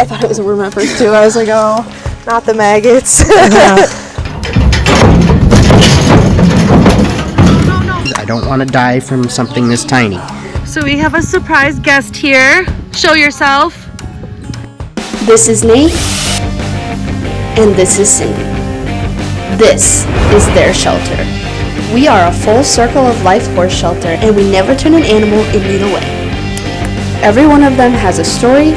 I thought it was a worm at first too. I was like, oh, not the maggots. I don't want to die from something this tiny. So we have a surprise guest here. Show yourself. This is Nate, and this is Cindy. This is their shelter. We are a full circle of life horse shelter, and we never turn an animal in either way. Every one of them has a story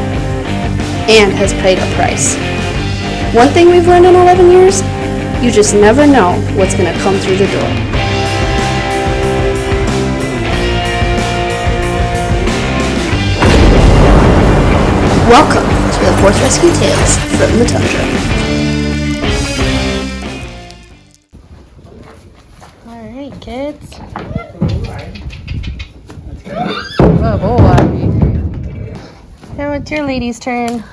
and has paid a price. One thing we've learned in 11 years, you just never know what's going to come through the door. Welcome to the Horse Rescue Tales from the Tundra. Alright, kids. Oh boy. Now it's your lady's turn.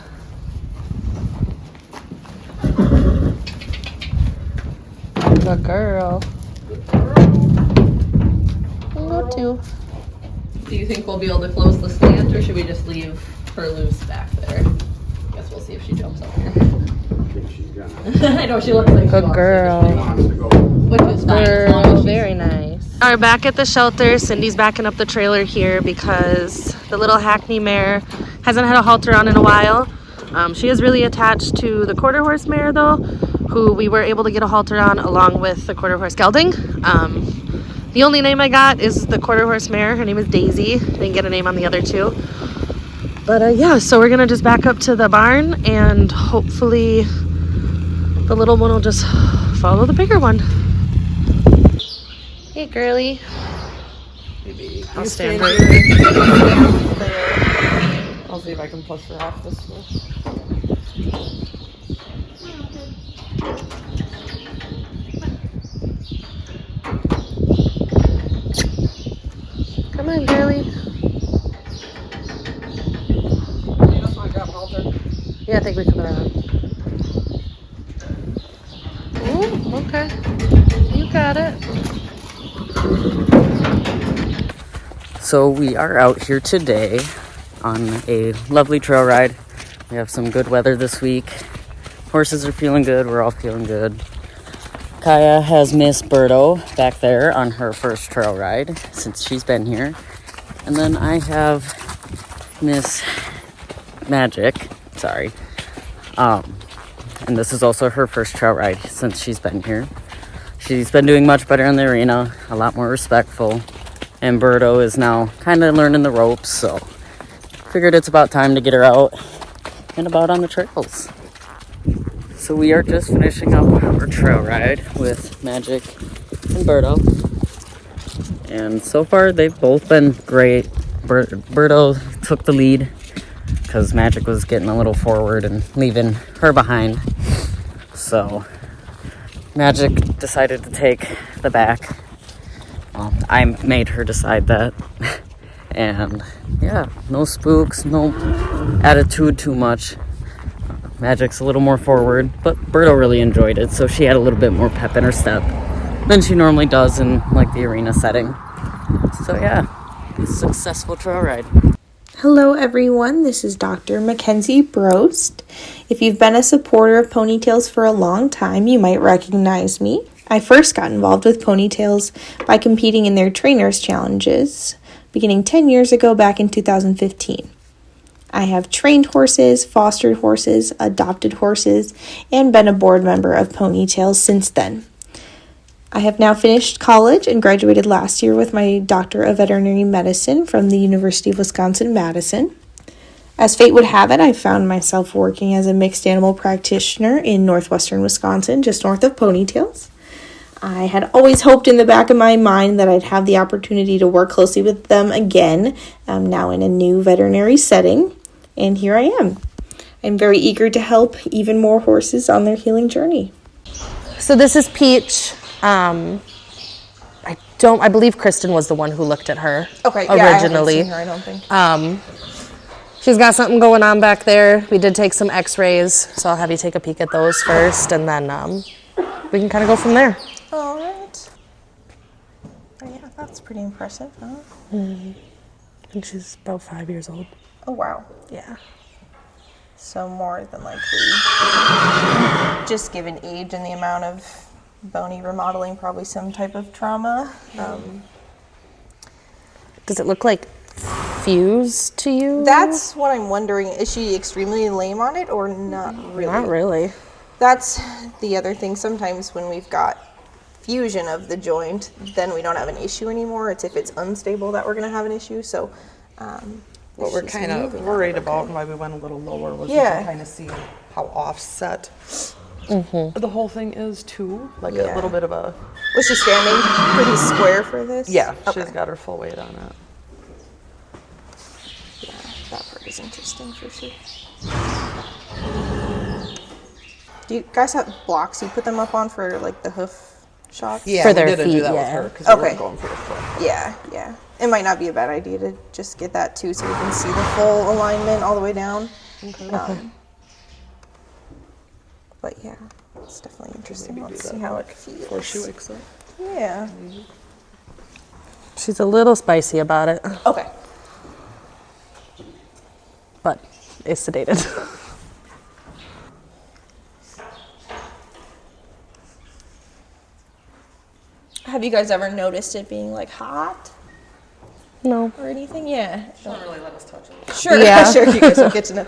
Good girl. Go too. Do you think we'll be able to close the slant, or should we just leave her loose back there? Guess we'll see if she jumps up here. I think she's gonna. I know she looks like Good girl. Wants to go. Which is fine. As long as she's Very nice. We're back at the shelter. Cindy's backing up the trailer here because the little Hackney mare hasn't had a halter on in a while. She is really attached to the quarter horse mare though, who we were able to get a halter on along with the quarter horse gelding. The only name I got is the quarter horse mare. Her name is Daisy. Didn't get a name on the other two. But yeah, so we're gonna just back up to the barn and hopefully the little one will just follow the bigger one. Hey girly. maybe. I'll stand right here. I'll see if I can push her off this way. Come on, girly. You just want to grab an halter? Yeah, I think we can put it on. Ooh, okay. You got it. So we are out here today on a lovely trail ride. We have some good weather this week. Horses are feeling good. We're all feeling good. Kaya has Miss Birdo back there on her first trail ride since she's been here. And then I have Miss Magic. Sorry. And this is also her first trail ride since she's been here. She's been doing much better in the arena, a lot more respectful. And Birdo is now kind of learning the ropes, so figured it's about time to get her out and about on the trails. So we are just finishing up our trail ride with Magic and Birdo. And so far they've both been great. Birdo took the lead because Magic was getting a little forward and leaving her behind. So Magic decided to take the back. I made her decide that. And yeah, no spooks, no attitude too much. Magic's a little more forward, but Birdo really enjoyed it, so she had a little bit more pep in her step than she normally does in like the arena setting. So yeah, a successful trail ride. Hello everyone, this is Dr. Mackenzie Brost. If you've been a supporter of ponytails for a long time, you might recognize me. I first got involved with ponytails by competing in their trainers challenges, beginning 10 years ago back in 2015. I have trained horses, fostered horses, adopted horses, and been a board member of Ponytails since then. I have now finished college and graduated last year with my Doctor of Veterinary Medicine from the University of Wisconsin-Madison. As fate would have it, I found myself working as a mixed animal practitioner in northwestern Wisconsin, just north of Ponytails. I had always hoped in the back of my mind that I'd have the opportunity to work closely with them again, now in a new veterinary setting, and here I am. I'm very eager to help even more horses on their healing journey. So this is Peach. I believe Kristen was the one who looked at her originally. I haven't seen her, I don't think. She's got something going on back there. We did take some x-rays, so I'll have you take a peek at those first, and then we can kind of go from there. All right. Oh, yeah, that's pretty impressive, huh? Mm-hmm. And she's about 5 years old. Oh, wow. Yeah. So more than likely, just given age and the amount of bony remodeling, probably some type of trauma. Does it look like fused to you? That's what I'm wondering. Is she extremely lame on it or not really? Not really. That's the other thing. Sometimes when we've got fusion of the joint, then we don't have an issue anymore. It's if it's unstable that we're going to have an issue. So What we're she's kind of moving worried okay. about and why we went a little lower was Yeah. to kind of see how offset the whole thing is too. Like a Yeah. little bit of a, Was she standing pretty square for this? yeah, Okay. she's got her full weight on it. Yeah, that part is interesting for sure. Do you guys have blocks you put them up on for like the hoof shots? Yeah, For we their didn't do feet, that yeah. with her because we Okay. were going for the foot. Yeah, yeah. It might not be a bad idea to just get that too so we can see the full alignment all the way down. But yeah, it's definitely interesting. Maybe do Let's that see how it before she feels. wakes up. Yeah. She's a little spicy about it, Okay. but is sedated. Have you guys ever noticed it being like hot No. or anything? Yeah. Don't really let us touch it. Sure. Yeah. Sure. You guys will get to know.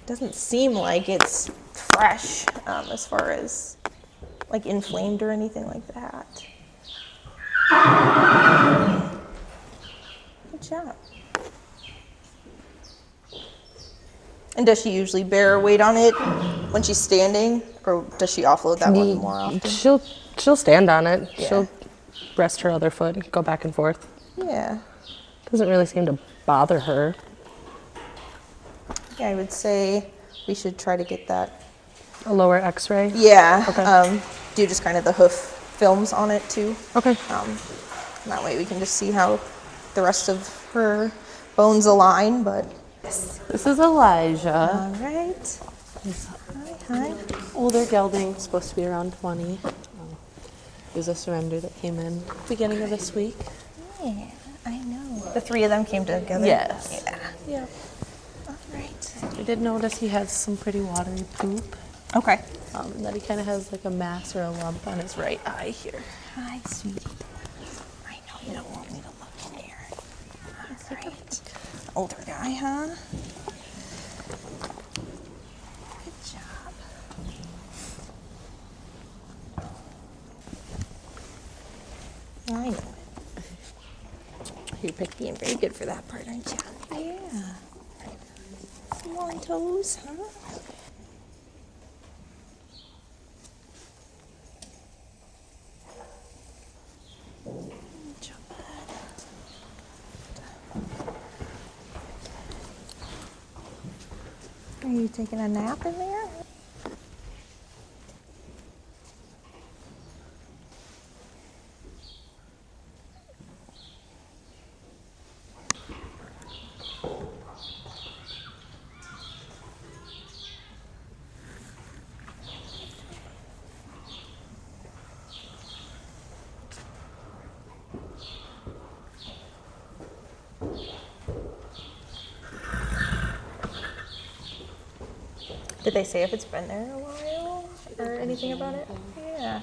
Doesn't seem like it's fresh as far as like inflamed or anything like that. Good job. And does she usually bear her weight on it when she's standing, or does she offload that one more often? She'll stand on it. Yeah. She'll rest her other foot and go back and forth. Yeah. Doesn't really seem to bother her. Yeah, I would say we should try to get that. A lower x-ray? Yeah. Okay. Do just kind of the hoof films on it too. Okay. That way we can just see how the rest of her bones align, but. This is Elijah. All right. Hi. Older gelding, supposed to be around 20. It was a surrender that came in beginning of this week. Yeah, I know. The three of them came together? Yes. Yeah. Yeah. All right. I did notice he has some pretty watery poop. Okay. And that he kind of has like a mass or a lump on his right eye here. Hi, sweetie. I know you don't want me to look in here. All right. Older guy, huh? Good job. I know it. You're being very good for that part, aren't you? Yeah. Some long toes, huh? Good job, bud. Are you taking a nap in there? Did they say if it's been there a while or anything about it? Yeah.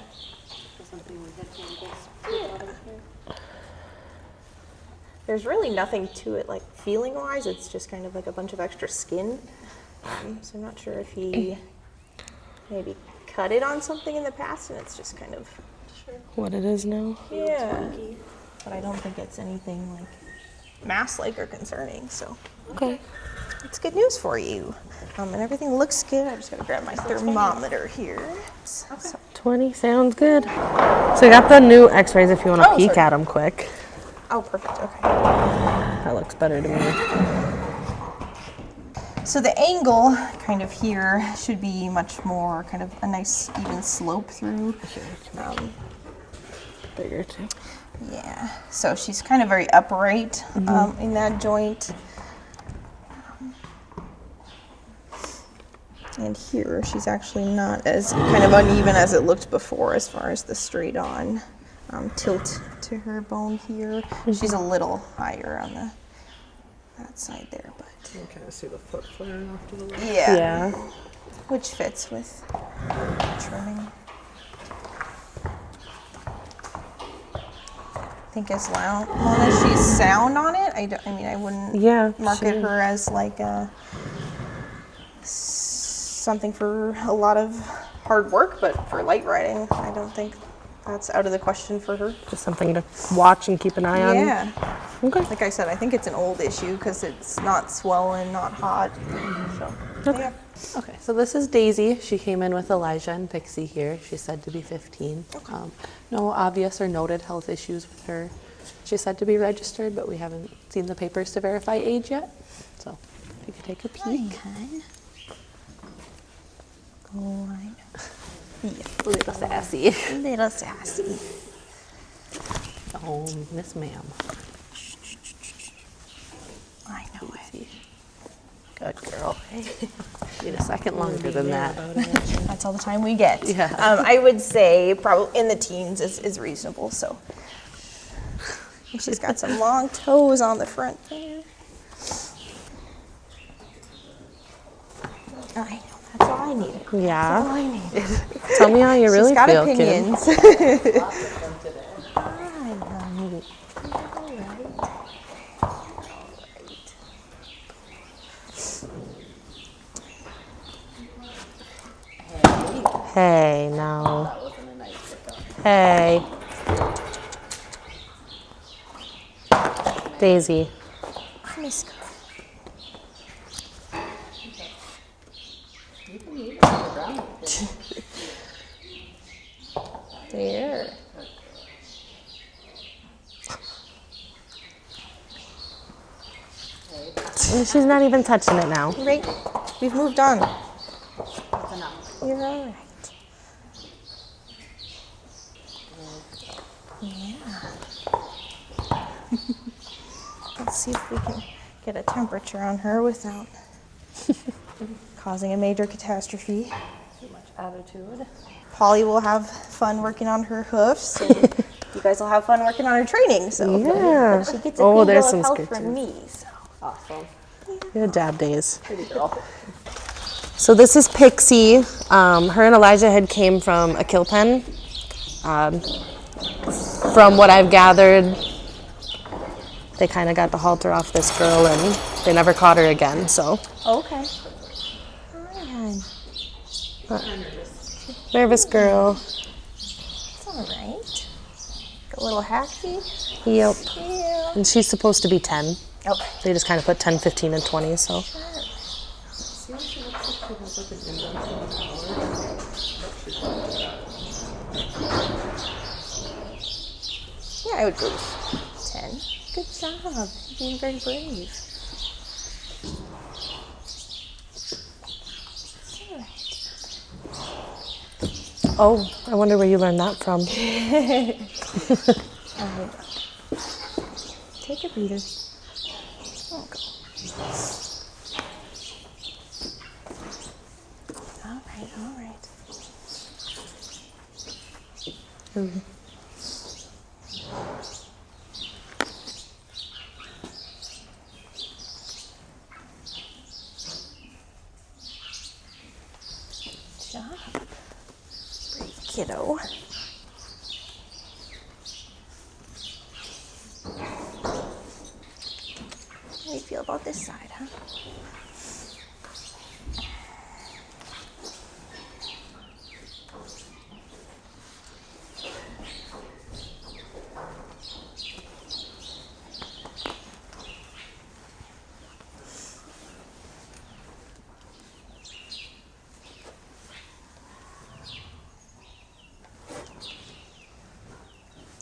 There's really nothing to it, like feeling wise. It's just kind of like a bunch of extra skin. So I'm not sure if he maybe cut it on something in the past and it's just kind of. What it is now? Yeah. But I don't think it's anything like mass-like or concerning. So. Okay. It's good news for you. And everything looks good. I just gotta grab my thermometer here. So, 20 sounds good. So I got the new x-rays if you want to Oh, peek sorry. at them quick. oh, perfect. Okay. That looks better to me. So the angle kind of here should be much more kind of a nice even slope through. Bigger too. Yeah. So she's kind of very upright in that joint. And here, she's actually not as kind of uneven as it looked before as far as the straight on tilt to her bone here. She's a little higher on that side there, but You can kind of see the foot flaring off to the left. yeah. Which fits with trimming. I think as long as she's sound on it, I wouldn't market her as like something for a lot of hard work, but for light riding, I don't think that's out of the question for her. Just something to watch and keep an eye on. Yeah. Okay. Like I said, I think it's an old issue because it's not swollen, not hot. So, Okay. yeah. Okay, so this is Daisy. She came in with Elijah and Pixie here. She's said to be 15. No obvious or noted health issues with her. She's said to be registered, but we haven't seen the papers to verify age yet. So if you could take a peek. Oh, I know. Yeah. Little sassy. Little sassy. Oh, Miss Ma'am. I know it. Good girl. Need a second longer than that. That's all the time we get. Yeah. I would say probably in the teens is reasonable. So she's got some long toes on the front there. I know. That's all I needed. Yeah. That's all I needed. Tell me how you really She's got feel, opinions. kid. Hey, no. Hey. Daisy. Miss girl. There. She's not even touching it now. Right. We've moved on. You're all right. Yeah. Let's see if we can get a temperature on her without causing a major catastrophe. Too much attitude. Pauly will have fun working on her hoofs, and you guys will have fun working on her training. So Yeah. she gets a Oh, good there's deal some of help scratches. from me. So. Awesome. Good dad days. Pretty girl. So this is Pixie. Her and Elijah had came from a kill pen. From what I've gathered, they kind of got the halter off this girl and they never caught her again. So Okay. Hi, hon. nervous girl. It's all right. A little happy. Yep. Yeah. And she's supposed to be 10. Okay. They just kind of put 10, 15, and 20. So Yeah, I would go 10. Good job. You're being very brave. All right. oh, I wonder where you learned that from. Take a breather. Oh, go. All right, all right. Ooh. Good job. Brave kiddo. How do you feel about this side, huh?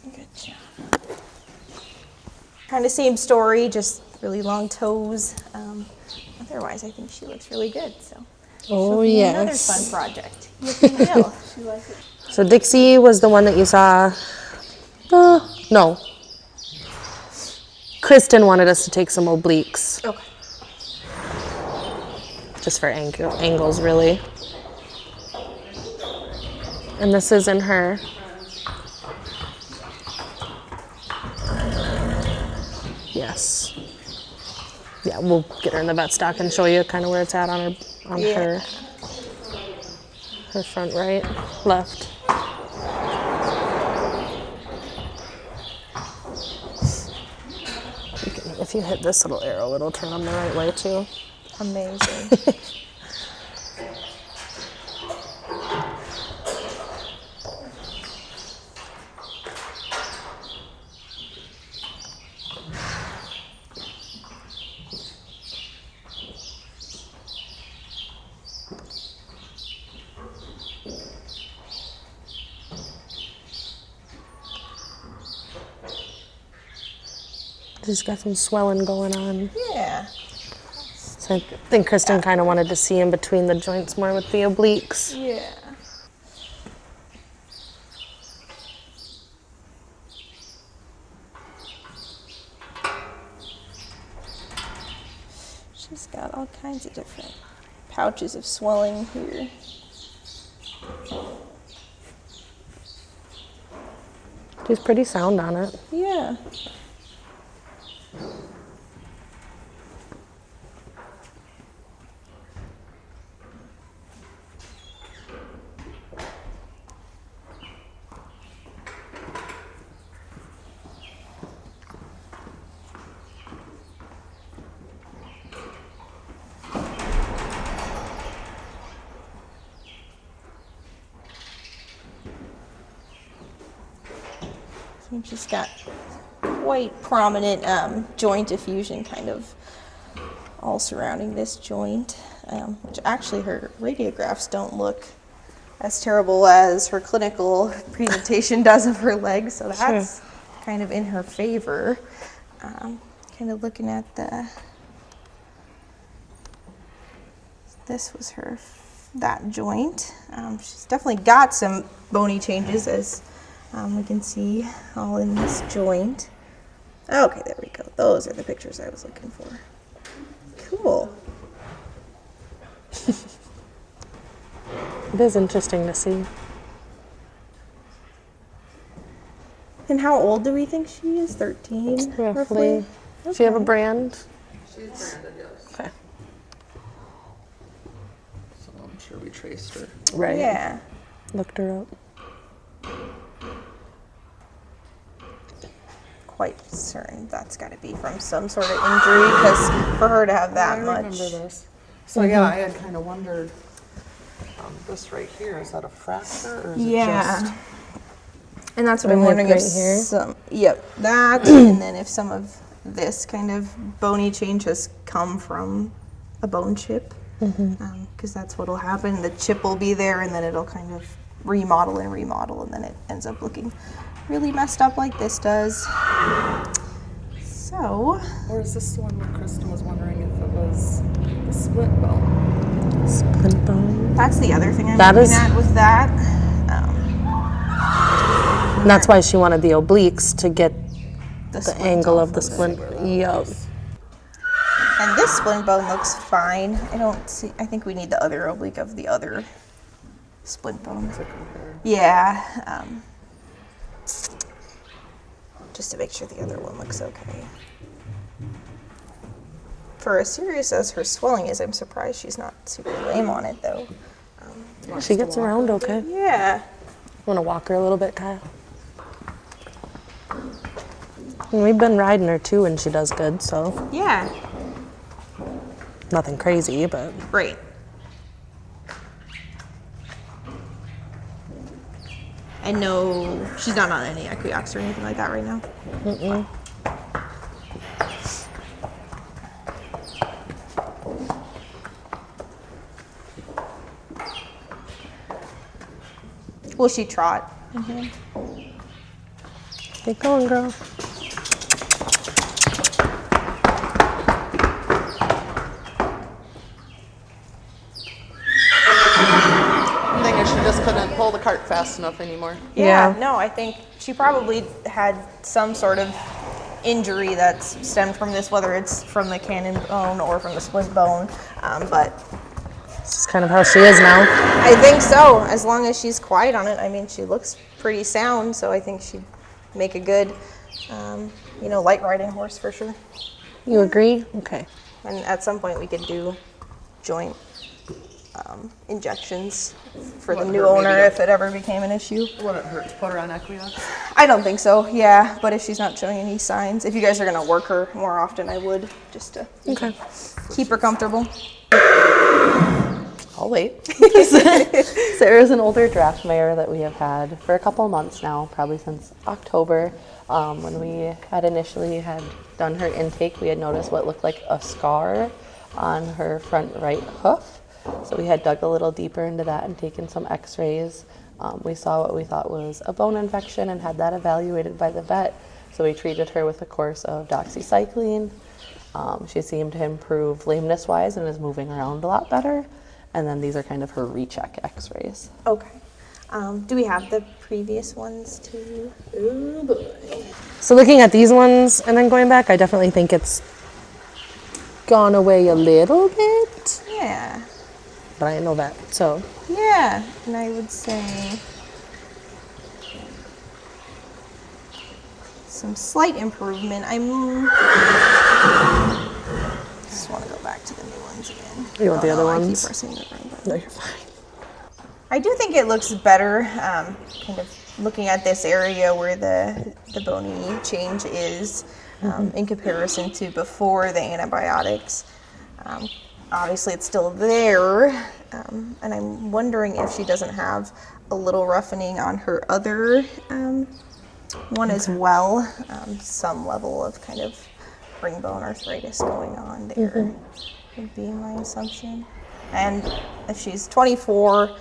Good job. Kind of same story, just really long toes. Otherwise, I think she looks really good. So, Oh, another yes. fun project. Yes, we will. So Dixie was the one that you saw. No. Kristen wanted us to take some obliques. Okay. Just for angles, really. And this is in her. Yes. Yeah, we'll get her in the vet stock and show you kind of where it's at on her front right, left. If you hit this little arrow, it'll turn them the right way too. Amazing. She's got some swelling going on. Yeah. So I think Kristen kind of wanted to see in between the joints more with the obliques. Yeah. She's got all kinds of different pouches of swelling here. She's pretty sound on it. Yeah. She's got quite prominent joint effusion kind of all surrounding this joint, which actually her radiographs don't look as terrible as her clinical presentation does of her legs, so that's kind of in her favor. Kind of looking at this was that joint. She's definitely got some bony changes, as we can see all in this joint. Okay, there we go. Those are the pictures I was looking for. Cool. It is interesting to see. And how old do we think she is? 13, roughly? Does she have a brand? She's branded, yes. Okay. So I'm sure we traced her. Right. Yeah. Looked her up. Quite certain that's got to be from some sort of injury, because for her to have that much. I remember this. So yeah, I had kind of wondered, this right here, is that a fracture or is it just? And that's what And I'm like wondering right if here? that, and then if some of this kind of bony change has come from a bone chip, because that's what'll happen. The chip will be there, and then it'll kind of remodel, and then it ends up looking really messed up like this does. So. Or is this the one where Kristen was wondering if it was the split bone? Split bone. That's the other thing I'm That looking is- at with that. And that's why she wanted the obliques to get the splint angle off of the splint. Yup. And this splint bone looks fine. I think we need the other oblique of the other splint bone. Yeah. Just to make sure the other one looks okay. For as serious as her swelling is, I'm surprised she's not super lame on it, though. She gets around okay. Yeah. Want to walk her a little bit, Kyle? And we've been riding her too, and she does good, so Yeah. nothing crazy, but Great. And no, she's not on any Equiox or anything like that right now. Will she trot? keep going, girl. I'm thinking she just couldn't pull the cart fast enough anymore. Yeah, no, I think she probably had some sort of injury that's stemmed from this, whether it's from the cannon bone or from the splint bone. But This is kind of how she is now. I think so, as long as she's quiet on it. I mean, she looks pretty sound, so I think she'd make a good, light riding horse for sure. You agree? Okay. And at some point we could do joint injections for the new owner if it ever became an issue. Wouldn't hurt to put her on Equiox? I don't think so, yeah, but if she's not showing any signs, if you guys are gonna work her more often, I would, just to keep her comfortable. I'll wait. Sarah's an older draft mare that we have had for a couple months now, probably since October. When we had initially had done her intake, we had noticed what looked like a scar on her front right hoof. So we had dug a little deeper into that and taken some x-rays. We saw what we thought was a bone infection and had that evaluated by the vet. So we treated her with a course of doxycycline. She seemed to improve lameness-wise and is moving around a lot better. And then these are kind of her recheck x-rays. Okay. Do we have the previous ones too? Oh boy. So looking at these ones and then going back, I definitely think it's gone away a little bit. Yeah. But I know that, so. Yeah, and I would say some slight improvement. Just want to go back to the new ones again. You want the other I ones? keep pressing the wrong button. No, you're fine. I do think it looks better, kind of looking at this area where the bony change is in comparison to before the antibiotics. Obviously it's still there, and I'm wondering if she doesn't have a little roughening on her other one as well. Some level of kind of ring bone arthritis going on there would be my assumption. And if she's 24,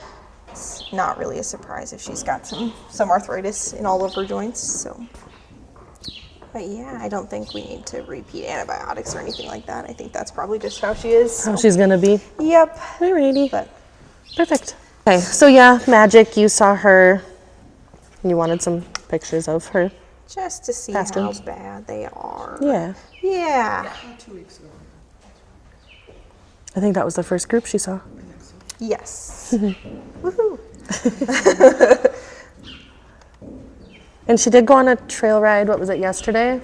it's not really a surprise if she's got some arthritis in all of her joints. So, but yeah, I don't think we need to repeat antibiotics or anything like that. I think that's probably just how she is. How she's gonna be? Yep. Alrighty. But Perfect. Okay, so yeah, Magic, you saw her. You wanted some pictures of her. just to see Bastards. how bad they are. Yeah. Yeah. 2 weeks ago. I think that was the first group she saw. Yes. Woohoo. And she did go on a trail ride, what was it, yesterday?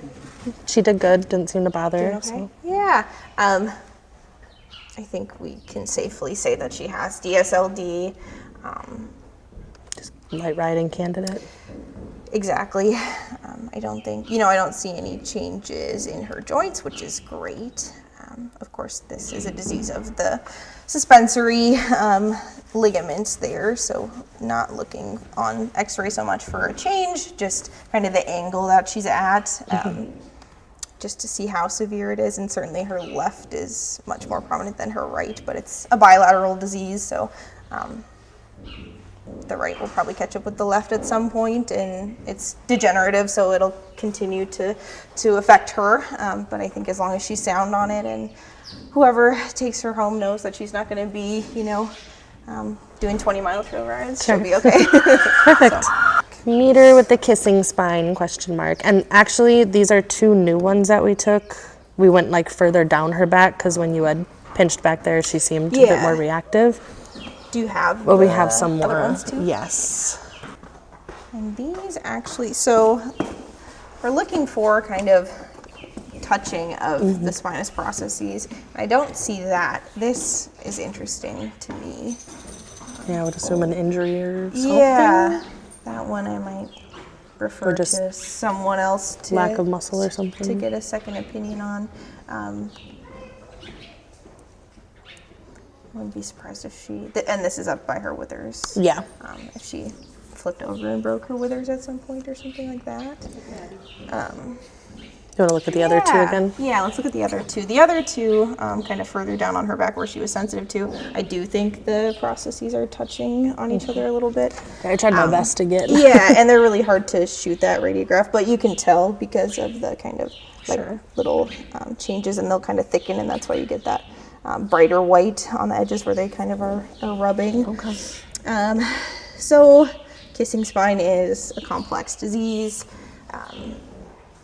She did good, didn't seem to bother. Doing okay? So. Yeah. I think we can safely say that she has DSLD. Just light riding candidate. Exactly. I don't think, I don't see any changes in her joints, which is great. Of course, this is a disease of the suspensory ligaments there, so not looking on x-ray so much for a change, just kind of the angle that she's at, just to see how severe it is. And certainly her left is much more prominent than her right, but it's a bilateral disease, so the right will probably catch up with the left at some point, and it's degenerative, so it'll continue to affect her. But I think as long as she's sound on it, and whoever takes her home knows that she's not going to be, doing 20-mile trail rides, she'll be okay. Perfect. Meter with the kissing spine, question mark. And actually, these are 2 new ones that we took. We went like further down her back, because when you had pinched back there, she seemed a bit more reactive. Do you have Well, we have some other more. ones too? Yes. And these actually, so we're looking for kind of touching of the spinous processes. I don't see that. This is interesting to me. Yeah, I would assume an injury or something. Yeah, that one I might refer Or just to someone else to lack of muscle or something. to get a second opinion on. I wouldn't be surprised if she, and this is up by her withers. Yeah. If she flipped over and broke her withers at some point or something like that. You want to look at the other 2 again? Yeah, let's look at the other 2. The other 2, kind of further down on her back where she was sensitive to, I do think the processes are touching on each other a little bit. I tried my best to get. Yeah, and they're really hard to shoot that radiograph, but you can tell because of the kind of little changes, and they'll kind of thicken, and that's why you get that brighter white on the edges where they kind of are rubbing. Okay. So kissing spine is a complex disease.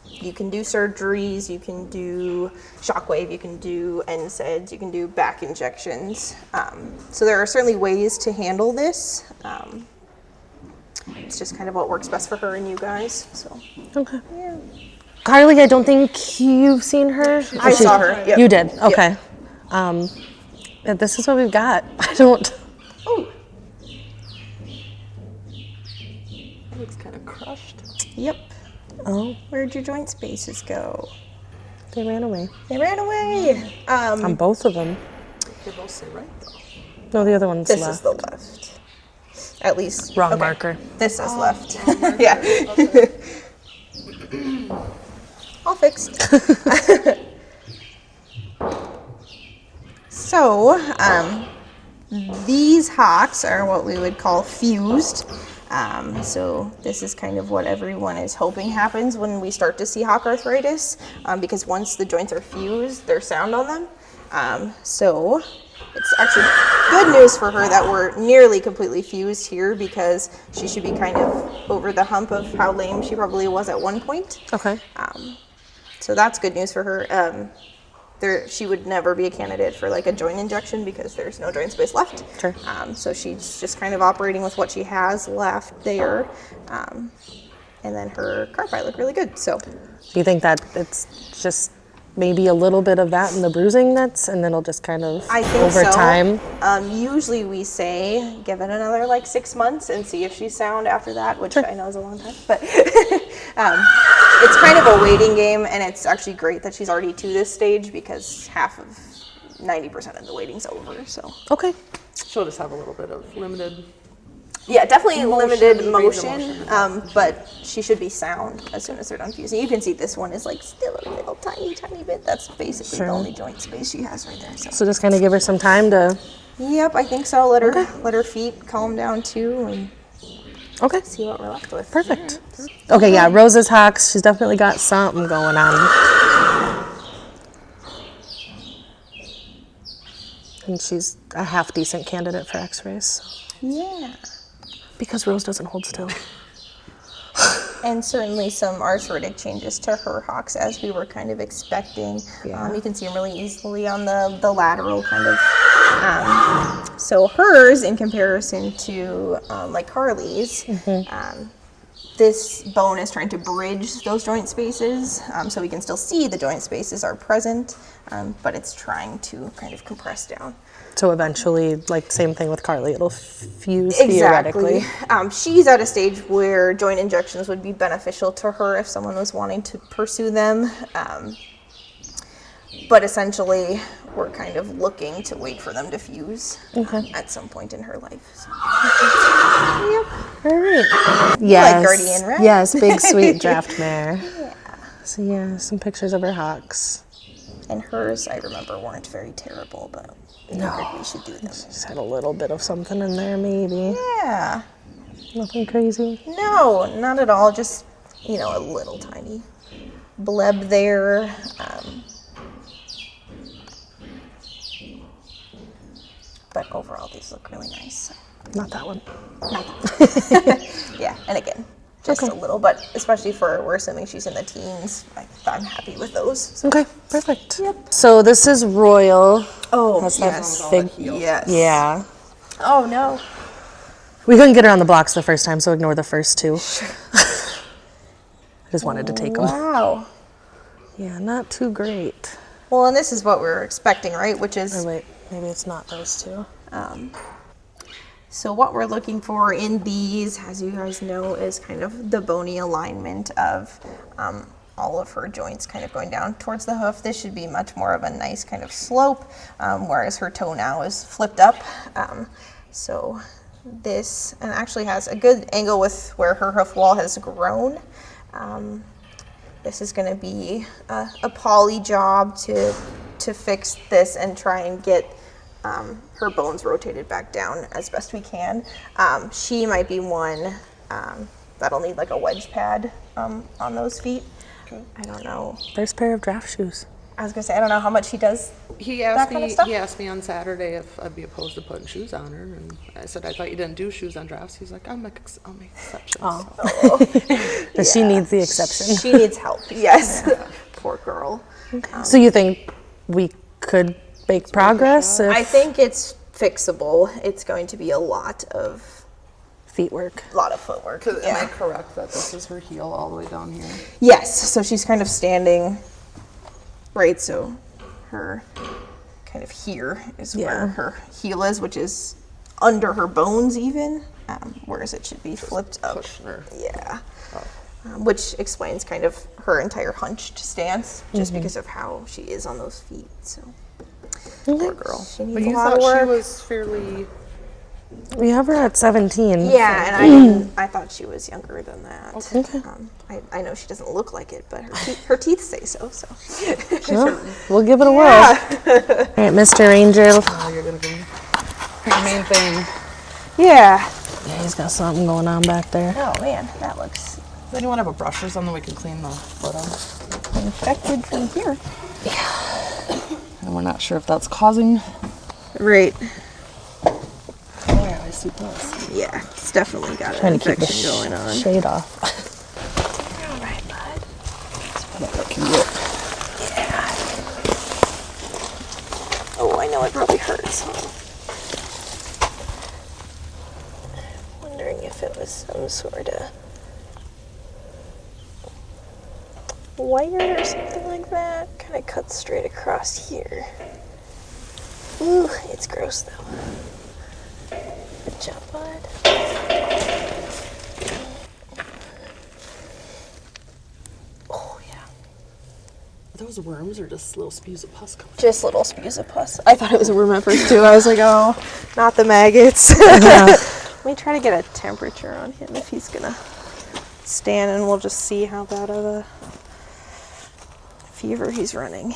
You can do surgeries, you can do shockwave, you can do NSAIDs, you can do back injections. So there are certainly ways to handle this. It's just kind of what works best for her and you guys. So. Okay. Yeah. Carly, I don't think you've seen her. I saw her. Yep. You did? Okay. This is what we've got. I don't... Oh, Looks kind of crushed. yep. Oh, Where'd your joint spaces go? they ran away. They ran away. On both of them. They both say right though. No, the other one's This left. is the left. At least. Wrong okay. marker. This is left. Yeah. All fixed. So, these hocks are what we would call fused. So this is kind of what everyone is hoping happens when we start to see hock arthritis, because once the joints are fused, there's sound on them. So it's actually good news for her that we're nearly completely fused here, because she should be kind of over the hump of how lame she probably was at one point. Okay. So that's good news for her. She would never be a candidate for like a joint injection because there's no joint space left. Sure. So she's just kind of operating with what she has left there. And then her carbide look really good. So Do you think that it's just maybe a little bit of that in the bruising that's, and then it'll just kind of I think over so. time? Usually we say give it another like 6 months and see if she's sound after that, which I know is a long time, but it's kind of a waiting game, and it's actually great that she's already to this stage because 90% of the waiting's over. So Okay. She'll just have a little bit of limited. yeah, definitely limited range of motion, but she should be sound as soon as they're done fusing. You can see this one is like still a little tiny bit. That's basically the only joint space she has right there. So. So just kind of give her some time to... Yep, I think so. Let her feet calm down too, and Okay. see what we're left with. Perfect. Okay, yeah, Rose's hocks, she's definitely got something going on. And she's a half decent candidate for x-rays. Yeah. Because Rose doesn't hold still. And certainly some arthritic changes to her hocks, as we were kind of expecting. Yeah. You can see them really easily on the lateral kind of. So hers, in comparison to like Carly's, this bone is trying to bridge those joint spaces, so we can still see the joint spaces are present, but it's trying to kind of compress down. So eventually, like same thing with Carly, it'll fuse Exactly. theoretically. She's at a stage where joint injections would be beneficial to her if someone was wanting to pursue them. But essentially, we're kind of looking to wait for them to fuse at some point in her life. So. Yep. All right. Yes. Like Guardian, right? Yes, big sweet draft mare. So yeah, some pictures of her hocks. And hers, I remember, weren't very terrible, but we should do them. Just had a little bit of something in there, maybe. Yeah. Nothing crazy. No, not at all. Just, a little tiny bleb there. But overall, these look really nice. So. Not that one. Yeah, and again, just a little, but especially we're assuming she's in the teens, I'm happy with those. So. Okay, perfect. Yep. So this is Royal. Oh, That's yes. that big. Yes. Yeah. Oh, no. We couldn't get her on the blocks the first time, so ignore the first two. I just wanted to take them. Wow. Yeah, not too great. Well, and this is what we're expecting, right? Which is... Oh, wait, maybe it's not those two. So what we're looking for in these, as you guys know, is kind of the bony alignment of all of her joints kind of going down towards the hoof. This should be much more of a nice kind of slope, whereas her toe now is flipped up. So this actually has a good angle with where her hoof wall has grown. This is going to be a Pauly job to fix this and try and get her bones rotated back down as best we can. She might be one that'll need like a wedge pad on those feet. Okay. I don't know. First pair of draft shoes. I was gonna say, I don't know how much he does. He that kind of stuff? asked me on Saturday if I'd be opposed to putting shoes on her, and I said I thought you didn't do shoes on drafts. He's like, I'll make exceptions. Oh. She needs the exception. She needs help. Yes. Poor girl. Okay. So you think we could make progress? I think it's fixable. It's going to be a lot of feet work. A lot of footwork. Am I correct that this is her heel all the way down here? Yes, so she's kind of standing right, so her kind of here is where her heel is, which is under her bones even, whereas it should be flipped up. Pushing her. Yeah. Which explains kind of her entire hunched stance, just because of how she is on those feet. So, poor girl. She needs But a you lot thought of work. she was fairly... We have her at 17. Yeah, and I thought she was younger than that. Okay. I know she doesn't look like it, but her teeth say so. Well, we'll give it a whirl. All right, Mr. Ranger. Oh, you're going to go... The main thing. Yeah. Yeah, he's got something going on back there. Oh man, that looks Does anyone have a brush or something we can clean the foot on? infected from here. And we're not sure if that's causing... Right. Oh yeah, I see this. Yeah, it's definitely got an Trying to keep the infection going on. shade off. All right, bud. That can get... Yeah. Oh, I know it probably hurts. Wondering if it was some sort of wire or something like that. Kind of cuts straight across here. Ooh, it's gross though. Good job, bud. Oh, yeah. Are those worms or just little spews of pus coming? Just little spews of pus. I thought it was a worm at first too. I was like, oh, not the maggots. Let me try to get a temperature on him if he's gonna stand, and we'll just see how bad of a fever he's running.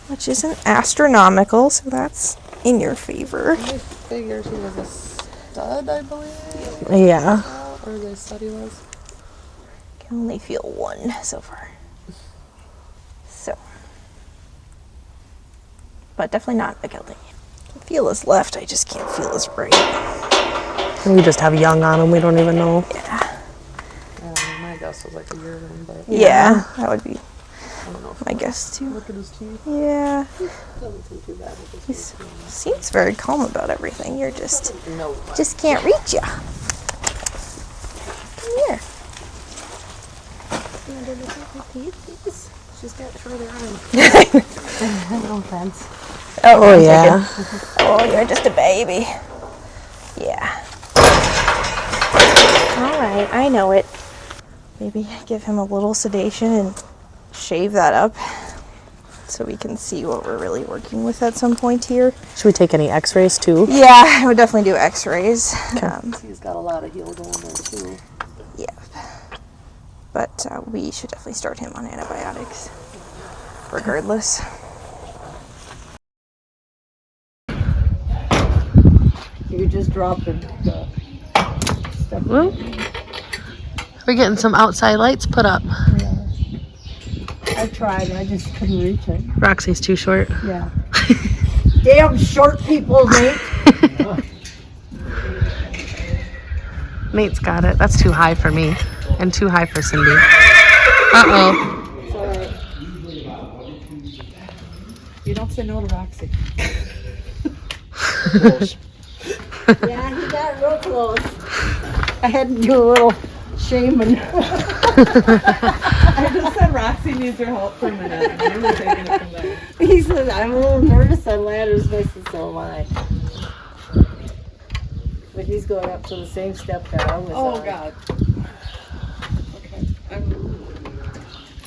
Which isn't astronomical, so that's in your favor. I figured he was a stud, I believe. Yeah. Or they said he was. Can only feel one so far. So. But definitely not a gelding. I can feel his left, I just can't feel his right. We just have young on them. We don't even know. Yeah. My guess was like a year in, but Yeah, that would be I don't know if my guess too. look at his teeth. Yeah. Doesn't seem too bad. He seems very calm about everything. You're just No. can't reach ya. Come here. She's got further on. No offense. Oh, yeah. Oh, you're just a baby. Yeah. All right, I know it. Maybe give him a little sedation and shave that up so we can see what we're really working with at some point here. Should we take any x-rays too? Yeah, I would definitely do x-rays. He's got a lot of heel going there too. Yeah. But we should definitely start him on antibiotics regardless. You just dropped the stuff. Well, we're getting some outside lights put up. Yeah. I tried, I just couldn't reach it. Roxy's too short. Yeah. Damn short people, mate. Nate's got it. That's too high for me and too high for Cindy. Uh-oh. It's all right. You don't say no to Roxy. Yeah, he got real close. I had to do a little shaming. I just said Roxy needs your help for a minute. And you were taking it from there. He said, I'm a little nervous on ladders. I said, so am I. But he's going up to the same step that I was Oh, on. God. Okay.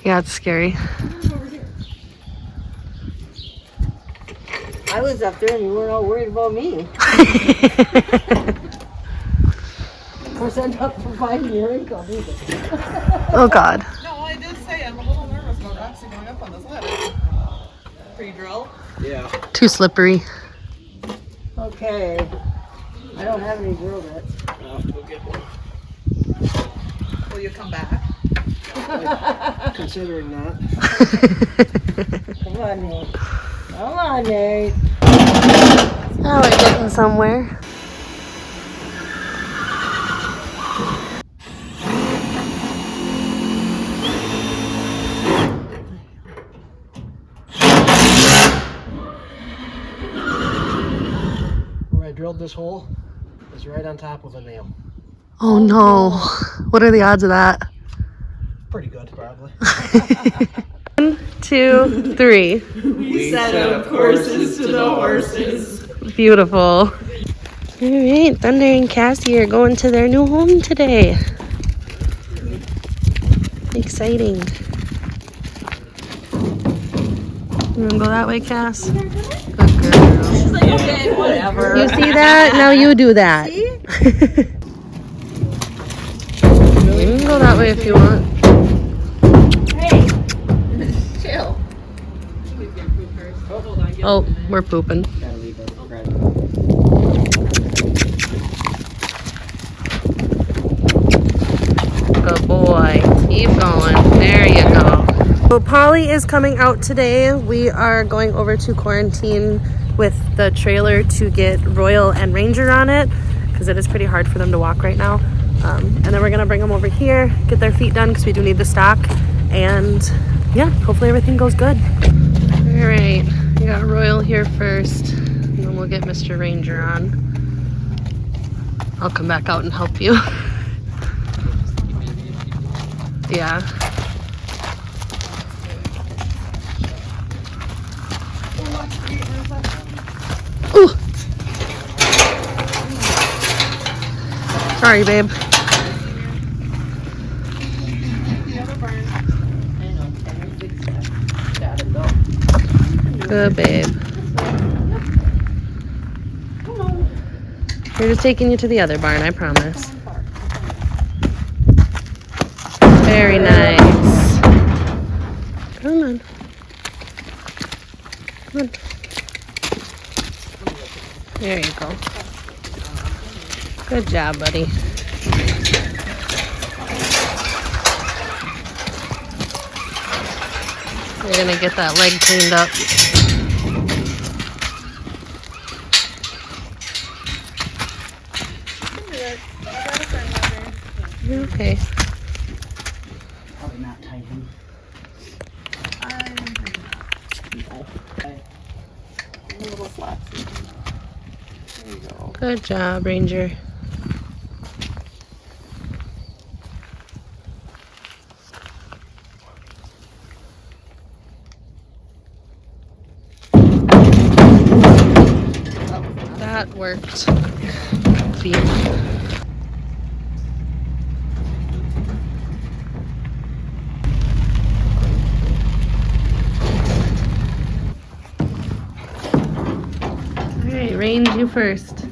Yeah, it's scary. I was up there and you weren't all worried about me. Of course, I'm not providing your income either. Oh, God. No, I did say I'm a little nervous about Roxy going up on this ladder. Pre-drill? Yeah. Too slippery. Okay. I don't have any drill bits. I'll have to go get one. Will you come back? Considering that. Come on, Nate. Come on, Nate. Oh, we're getting somewhere. Where I drilled this hole. is right on top of a nail. Oh no. What are the odds of that? Pretty good, probably. 1, 2, 3. We set up courses to the horses. Beautiful. All right, Thunder and Cassie are going to their new home today. Exciting. You wanna go that way, Cass? Good girl. She's like, okay, whatever. You see that? Now you do that. You can go that way if you want. Chill. Oh, we're pooping. Good boy. Keep going. There you go. So Pauly is coming out today. We are going over to quarantine with the trailer to get Royal and Ranger on it because it is pretty hard for them to walk right now. And then we're gonna bring them over here, get their feet done because we do need the stock. And yeah, hopefully everything goes good. All right, we got Royal here first, and then we'll get Mr. Ranger on. I'll come back out and help you. Yeah. Ooh. Sorry, babe. Good, babe. We're just taking you to the other barn, I promise. Very nice. Come on. Come on. There you go. Good job, buddy. We're gonna get that leg cleaned up. You're okay. Probably not tight him. A little flaxy. There you go. Good job, Ranger. That worked. Feet. Alright, Range, you first.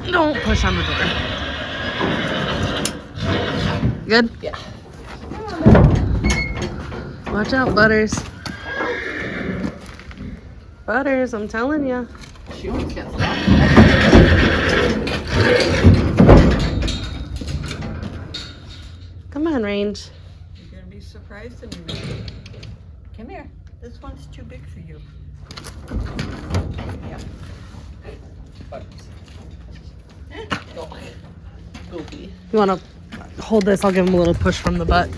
Don't push on the door. Good? Yeah. Watch out, Butters. Butters, I'm telling you. She almost gets lost. Come on, Range. You're gonna be surprised at me. Come here. This one's too big for you. Yeah. Goofy. You want to hold this? I'll give him a little push from the butt.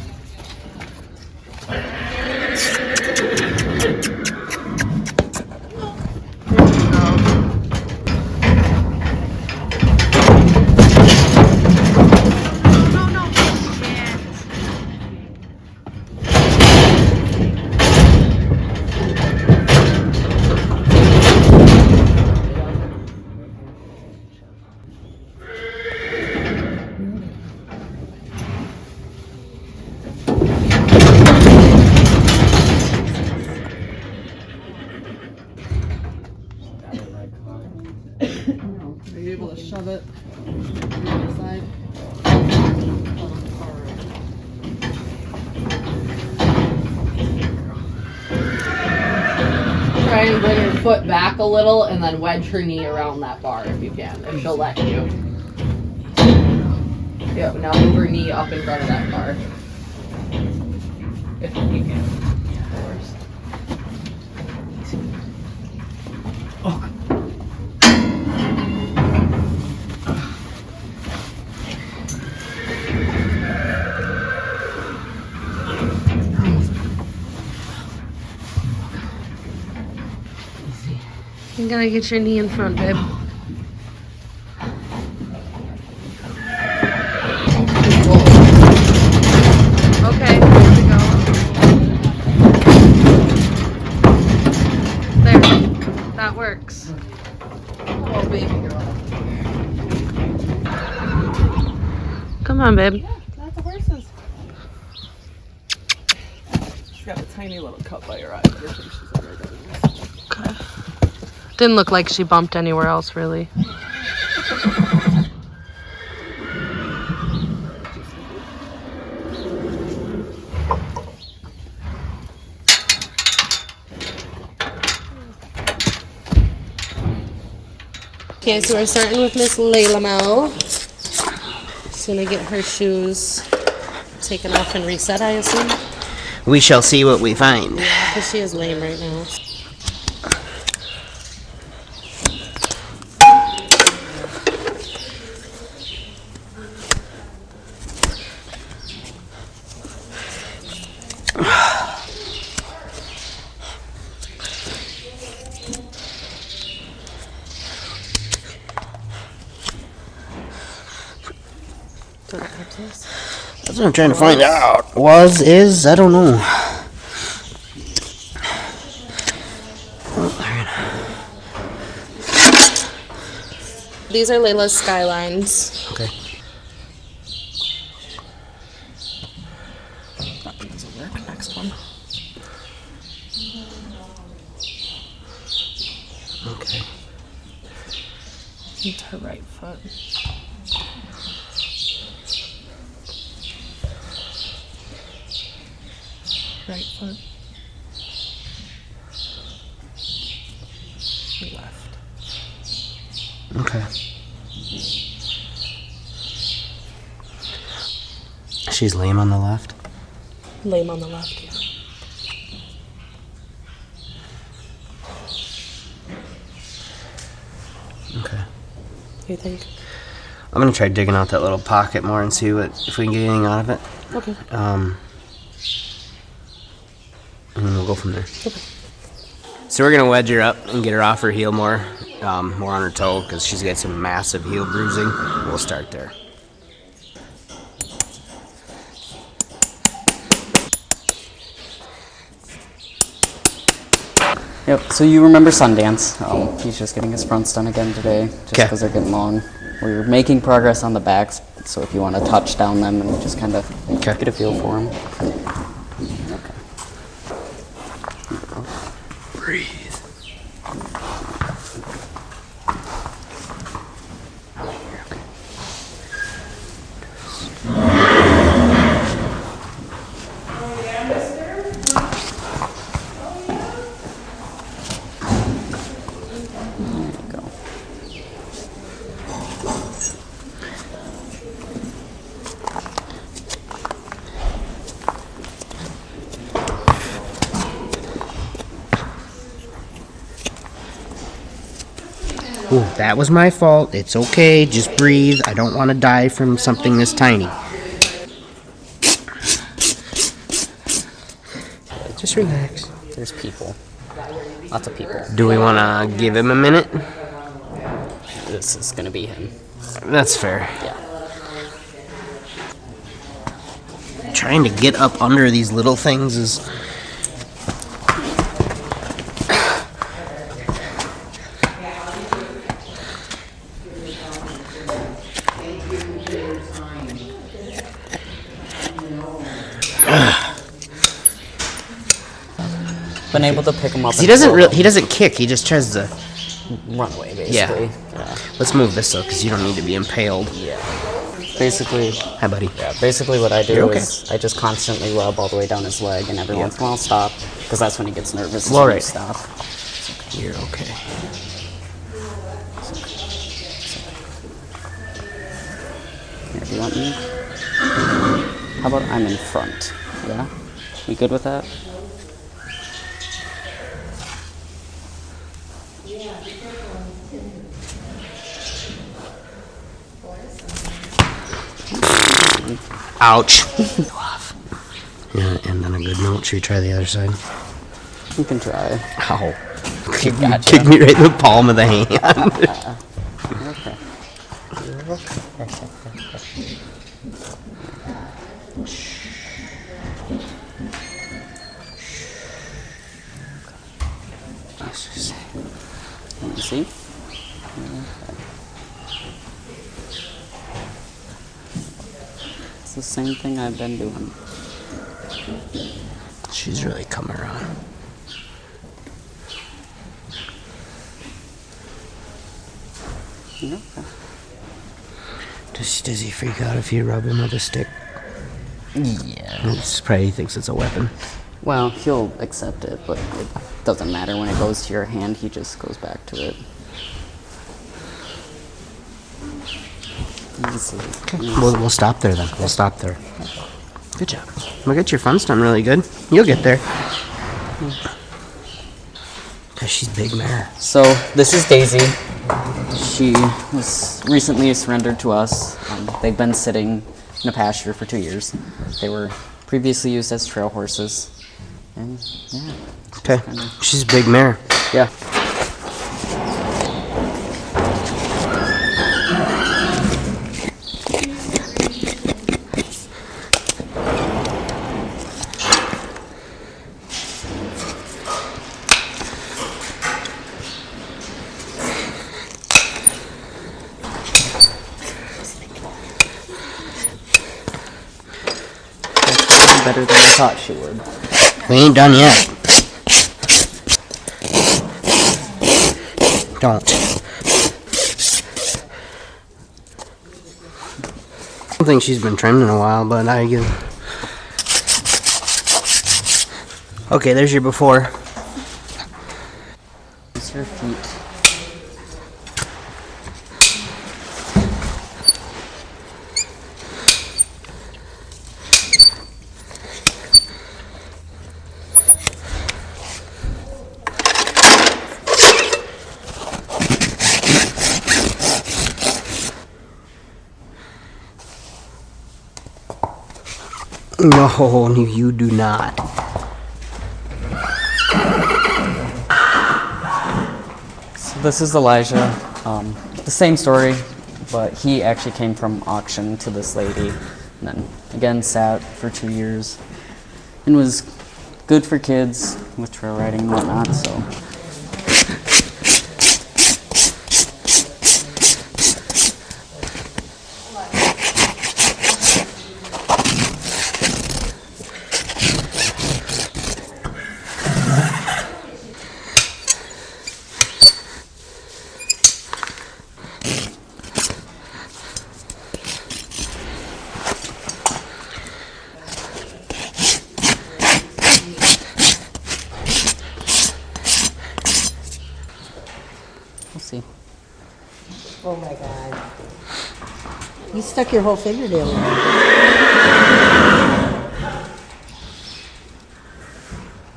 Are you able to shove it to the other side? Try and bring her foot back a little and then wedge her knee around that bar if you can, if she'll let you. Yep, now move her knee up in front of that bar. If you can, of course. Oh. You gotta get your knee in front, babe. Okay, here we go. There. That works. Oh, baby girl. Come on, babe. Not the horses. She's got a tiny little cut by her eye, but I think she's alright otherwise. Okay. Didn't look like she bumped anywhere else, really. Okay, so we're starting with Miss Layla Mel. She's gonna get her shoes taken off and reset, I assume. We shall see what we find. Because she is lame right now. That's what I'm trying to find out. Is, I don't know. These are Layla's Skylines. Okay. That one doesn't work. Next one. Okay. It's her right foot. Right foot. Left. Okay. She's lame on the left. Lame on the left, yeah. Okay. What do you think? I'm gonna try digging out that little pocket more and see if we can get anything out of it. Okay. And then we'll go from there. Okay. So we're gonna wedge her up and get her off her heel more on her toe because she's got some massive heel bruising. We'll start there. Yep, so you remember Sundance. He's just getting his fronts done again today, just because they're getting long. We're making progress on the backs, so if you want to touch down them and just kind of get a feel for them. Okay. Breathe. Ooh, that was my fault. It's okay. Just breathe. I don't want to die from something this tiny. Just relax. There's people. Lots of people. Do we want to give him a minute? This is going to be him. That's fair. Yeah. Trying to get up under these little things is... Been able to pick him up. He doesn't kick. He just tries to run away, basically. Yeah. Let's move this though, because you don't need to be impaled. Yeah. Basically. Hi, buddy. Yeah. Basically, what I do is I just constantly rub all the way down his leg, and every once in a while I'll stop, because that's when he gets nervous. Well, right. Stop. You're okay. Here, do you want me? How about I'm in front? Yeah. You good with that? Ouch. Yeah, and on a good note, should we try the other side? You can try. Ow. Gotcha. Kick me right in the palm of the hand. Okay. Let me see. It's the same thing I've been doing. She's really coming around. Okay. Does he freak out if you rub him with a stick? Yeah. He probably thinks it's a weapon. Well, he'll accept it, but it doesn't matter. When it goes to your hand, he just goes back to it. Easy. We'll stop there then. We'll stop there. Good job. Look at your fun's done really good. You'll get there. Cause she's big mare. So this is Daisy. She was recently surrendered to us. They've been sitting in a pasture for 2 years. They were previously used as trail horses. And yeah. Okay. She's a big mare. Yeah. Better than I thought she would. We ain't done yet. Don't. I don't think she's been trimmed in a while, but I give. Okay, there's your before. It's her feet. No, you do not. So this is Elijah. The same story, but he actually came from auction to this lady, and then again sat for 2 years, and was good for kids with trail riding and whatnot. So. We'll see. Oh my God. You stuck your whole fingernail in there.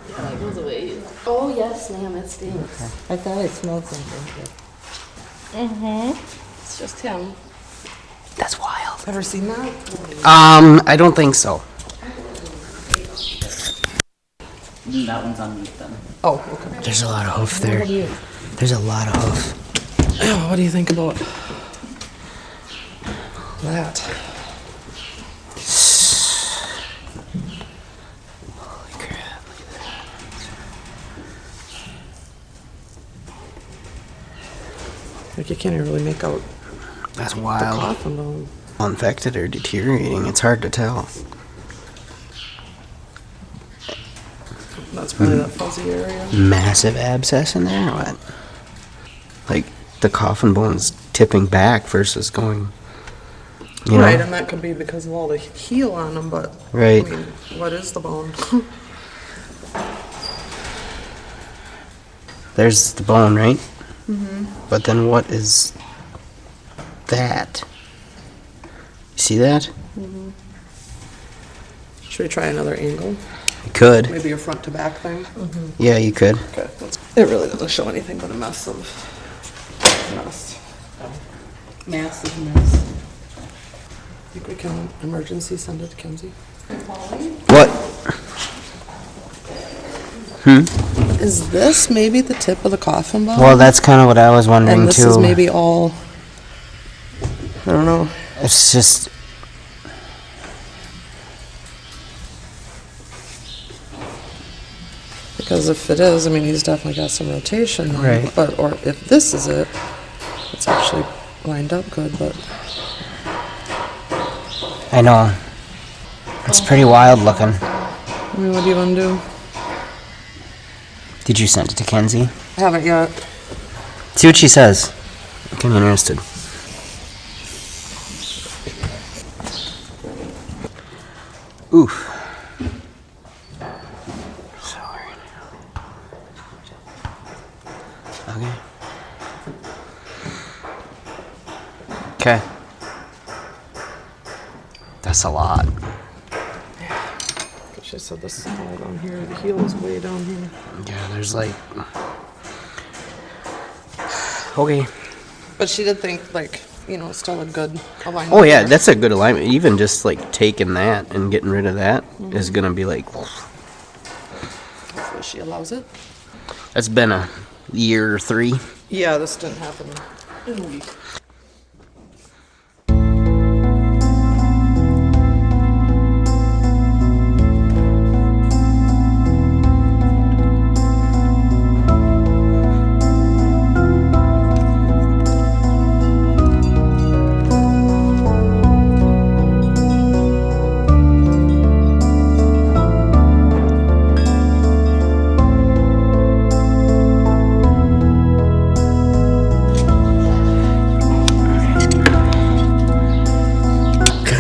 Yeah, it goes away. Oh, yes, ma'am, it stinks. I thought I smelled something. It's just him. That's wild. Ever seen that? I don't think so. That one's on mute then. Oh, okay. There's a lot of hoof there. There's a lot of hoof. Oh, what do you think about that? Holy crap, look at that. Like you can't even really make out That's the wild. coffin bone. Infected or deteriorating, it's hard to tell. That's probably that fuzzy area. Massive abscess in there or what? Like the coffin bone's tipping back versus going, you Right, know? and that could be because of all the heel on them, but Right. I mean, what is the bone? There's the bone, right? Mm-hmm. But then what is that? You see that? Should we try another angle? You could. Maybe a front to back thing? Yeah, you could. Okay. It really doesn't show anything but a mess. Massive mess. I think we can emergency send it to Kenzie. What? Is this maybe the tip of the coffin bottom? Well, that's kind of what I was wondering and this too. is maybe all, I don't know. It's just. Because if it is, I mean, he's definitely got some rotation there. Right. But, or if this is it, it's actually lined up good, but. I know. It's pretty wild looking. I mean, what do you want to do? Did you send it to Kenzie? I haven't yet. See what she says. I'm interested. Oof. Sorry. Okay. Okay. That's a lot. She said this is all down here. The heel is way down here. Yeah, there's like. Okay. But she did think, like, you know, it's still a good alignment. Oh, yeah, that's a good alignment. Even just like taking that and getting rid of that is going to be like. Hopefully she allows it. That's been a year or 3. Yeah, this didn't happen in a week.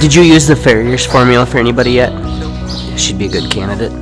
Did you use the Farrier's formula for anybody yet? She'd be a good candidate.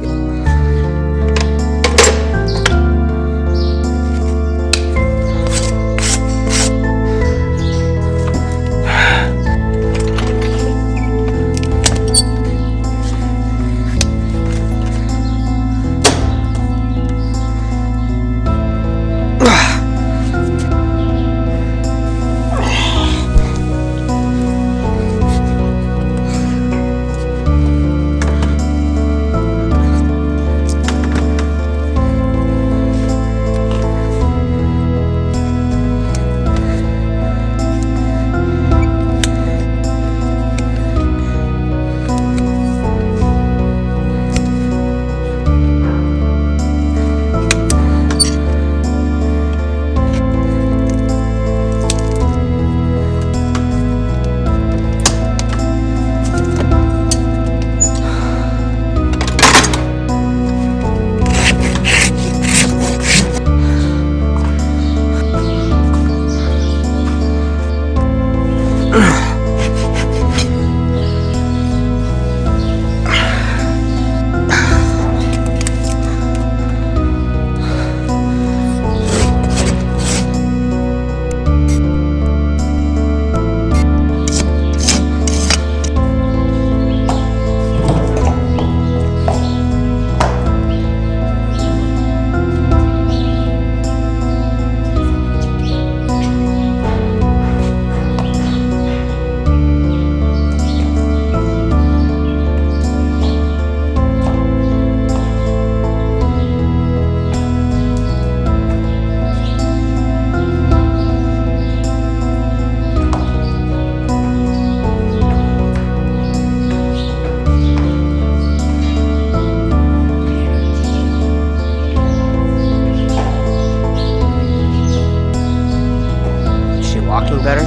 Better?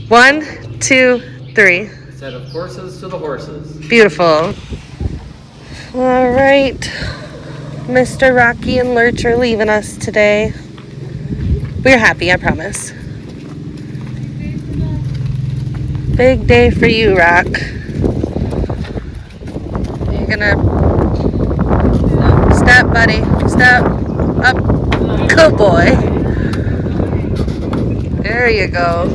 One, two, three. Set of horses to the horses. Beautiful. All right. Mr. Rocky and Lurch are leaving us today. We're happy, I promise. Big day for you, Rock. You're gonna step, buddy. Step up. Good boy. There you go.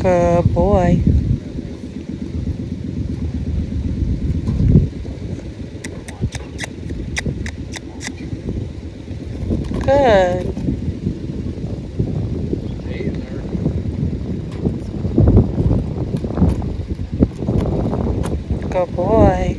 Good boy. Good. Good boy.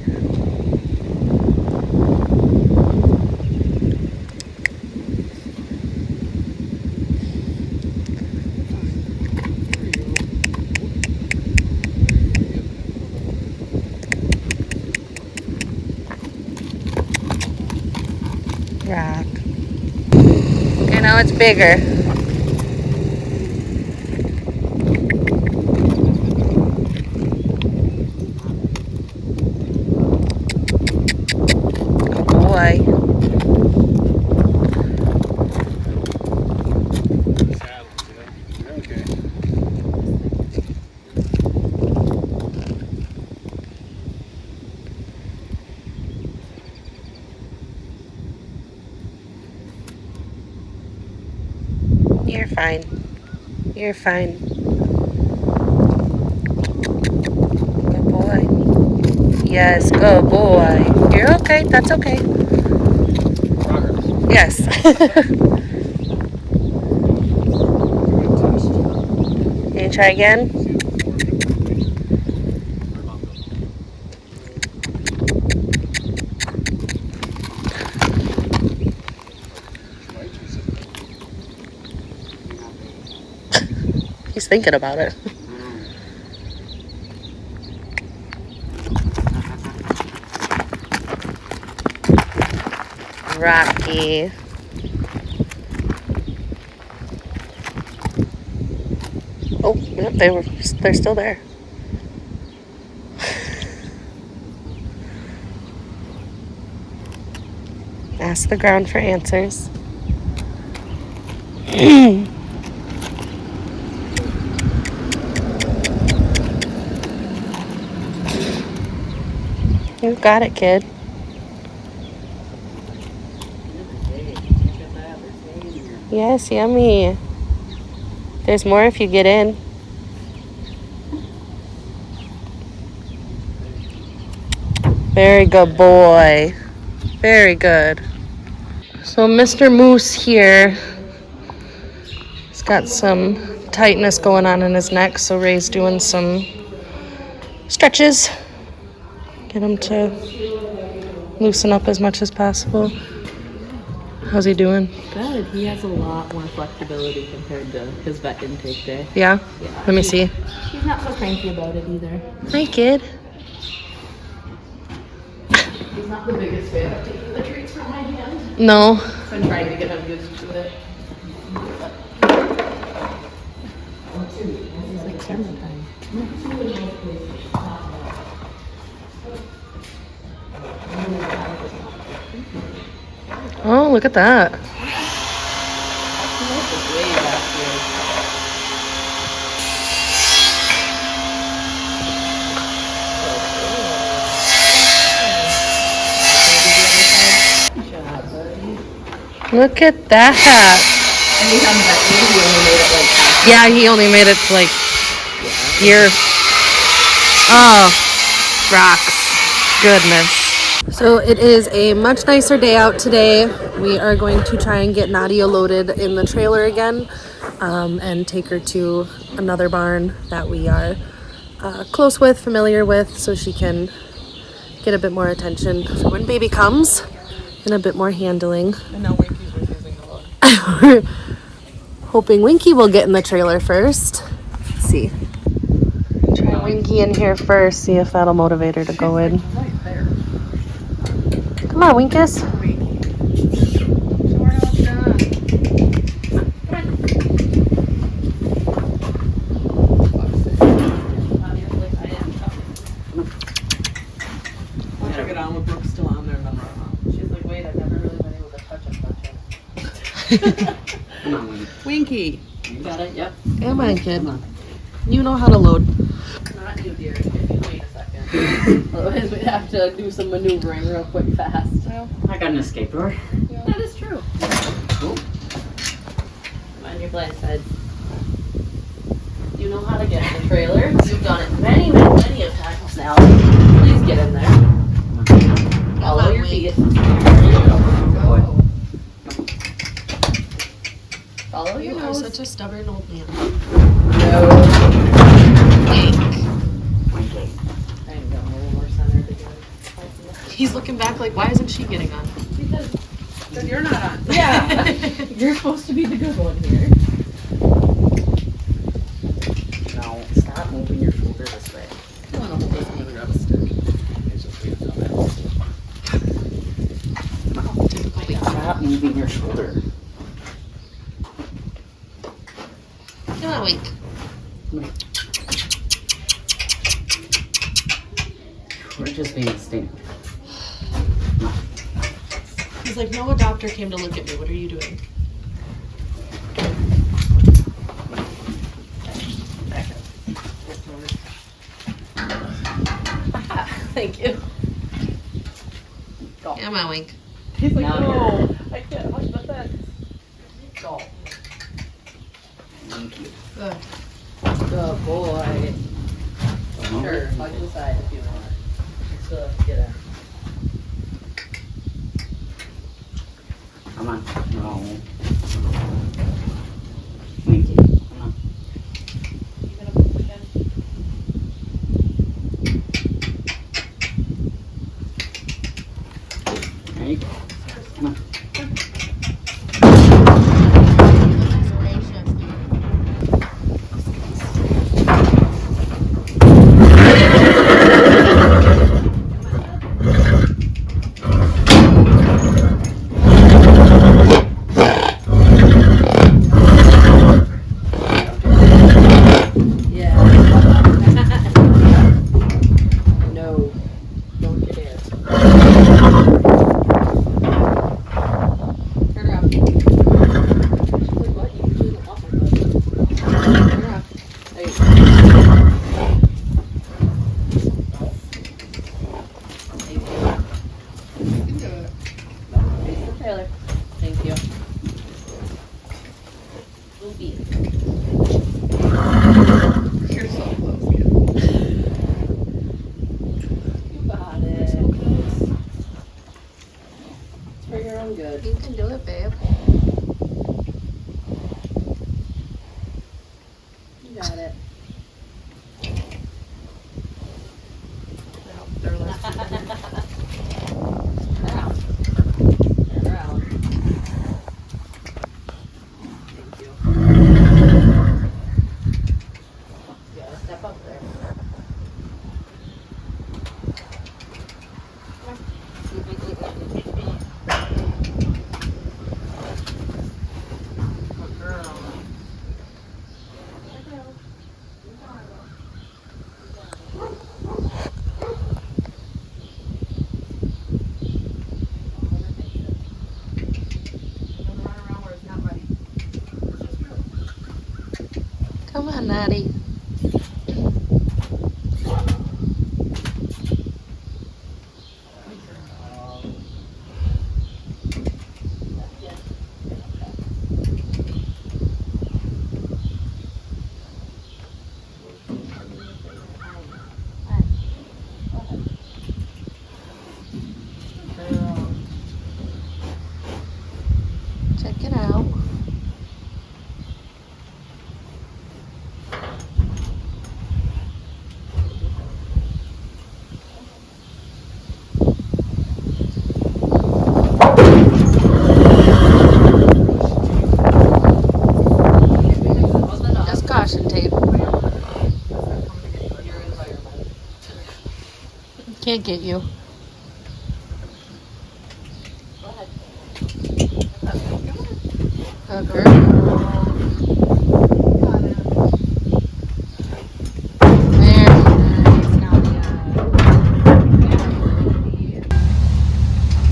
Rock. Okay, now it's bigger. Good boy. You're fine. You're fine. Good boy. Yes, good boy. You're okay. That's okay. Yes. Can you try again? He's thinking about it. Rocky. Oh, yep, they're still there. Ask the ground for answers. You got it, kid. Yes, yummy. There's more if you get in. Very good boy. Very good. So Mr. Moose here, he's got some tightness going on in his neck, so Ray's doing some stretches. Get him to loosen up as much as possible. How's he doing? Good. He has a lot more flexibility compared to his vet intake day. Yeah? Let me see. He's not so cranky about it either. Hi, kid. He's not the biggest fan of taking the treats from my hand. No. I'm trying to get him used to it. It's like summertime. Oh, look at that. Look at that. Yeah, he only made it to like here. Oh, rocks. Goodness. So it is a much nicer day out today. We are going to try and get Nadia loaded in the trailer again and take her to another barn that we are close with, familiar with, so she can get a bit more attention for when baby comes and a bit more handling. And now Winky's refusing to load. We're hoping Winky will get in the trailer first. Let's see. Try Winky in here first, see if that'll motivate her to go in. Come on, Winkus. Come on, Winky. Winky. You got it, yep. Come on, kid. Come on. You know how to load. Not you, dear. If you wait a second. Otherwise, we'd have to do some maneuvering real quick fast. I got an escape door. That is true. Cool. Mind your blind side. You know how to get in the trailer. You've done it many of times now. Please get in there. Follow your feet. Follow your nose. Such a stubborn old man. No. Winky. I am going a little more centered again. He's looking back like, why isn't she getting on? Because You're not on. yeah, you're supposed to be the good one here. No, stop moving your shoulder this way. I want to hold this one. Grab a stick. Stop moving your shoulder. Come on, Wink. We're just being stink. He's like, no adopter came to look at me. What are you doing? Thank you. Come on, Wink. He's like, Now no, I can't hug the fence. Go. Thank you. Good. Good boy. Sure, hug the side if you want. So get in. Come on. No. Winky. Come on. You gonna put it again? There you go. Come on. Yeah. No. Don't you dare. Turn around. She's like, what? You usually don't want my butt. Turn around. There you go. Thank you. You can do it. Face the trailer. Thank you. Loopy. You're so close, kid. You got it. It's for your own good. You can do it, babe. You got it. They're like, Turn around. Turn around. Thank you. You gotta step up there. Good girl. come on, Natty. Check it out. Just caution tape. Can't get you. Hooker. Very nice, Nadia.